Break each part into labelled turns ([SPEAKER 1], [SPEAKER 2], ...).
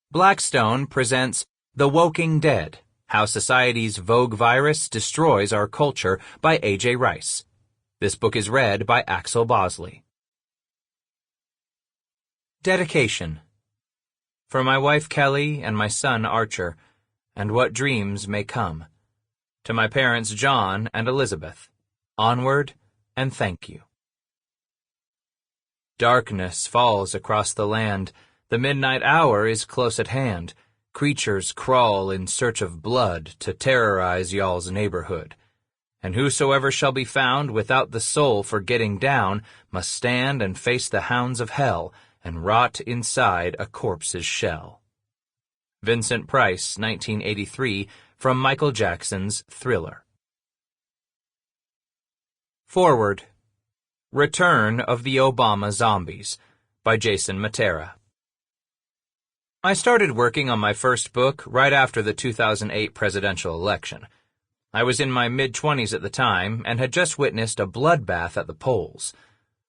[SPEAKER 1] Blackstone presents The Woking Dead, How Society's Vogue Virus Destroys Our Culture by A.J. Rice. This book is read by Axel Bosley. Dedication. For my wife Kelly and my son Archer, and what dreams may come. To my parents John and Elizabeth, onward and thank you. Darkness falls across the land. The midnight hour is close at hand. Creatures crawl in search of blood to terrorize y'all's neighborhood. And whosoever shall be found without the soul for getting down must stand and face the hounds of hell and rot inside a corpse's shell. Vincent Price, 1983, from Michael Jackson's Thriller. Forward. Return of the Obama Zombies by Jason Matera. I started working on my first book right after the 2008 presidential election. I was in my mid-20s at the time and had just witnessed a bloodbath at the polls.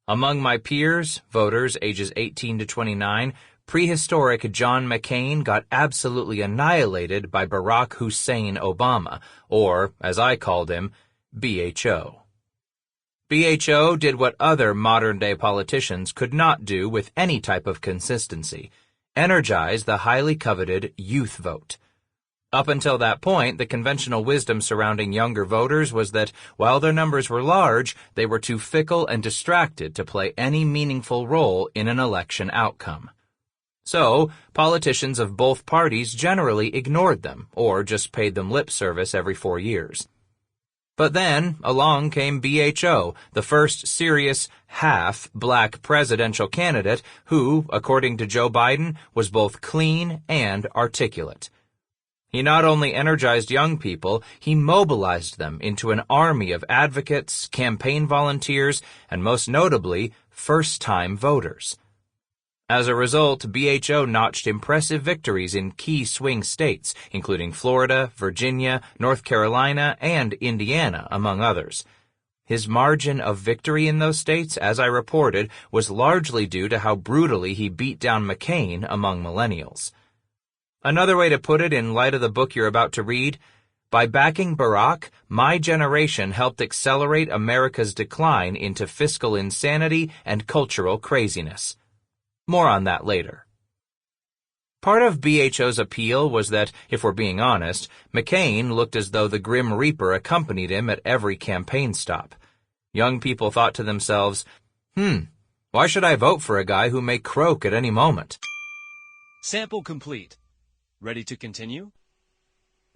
[SPEAKER 1] Among my peers, voters ages 18 to 29, prehistoric John McCain got absolutely annihilated by Barack Hussein Obama, or, as I called him, BHO. BHO did what other modern-day politicians could not do with any type of consistency: energize the highly coveted youth vote. Up until that point, the conventional wisdom surrounding younger voters was that, while their numbers were large, they were too fickle and distracted to play any meaningful role in an election outcome. So, politicians of both parties generally ignored them, or just paid them lip service every 4 years. But then, along came BHO, the first serious, half-black presidential candidate who, according to Joe Biden, was both clean and articulate. He not only energized young people, he mobilized them into an army of advocates, campaign volunteers, and most notably, first-time voters. As a result, BHO notched impressive victories in key swing states, including Florida, Virginia, North Carolina, and Indiana, among others. His margin of victory in those states, as I reported, was largely due to how brutally he beat down McCain among millennials. Another way to put it in light of the book you're about to read: by backing Barack, my generation helped accelerate America's decline into fiscal insanity and cultural craziness. More on that later. Part of BHO's appeal was that, if we're being honest, McCain looked as though the Grim Reaper accompanied him at every campaign stop. Young people thought to themselves, why should I vote for a guy who may croak at any moment?
[SPEAKER 2] Sample complete. Ready to continue?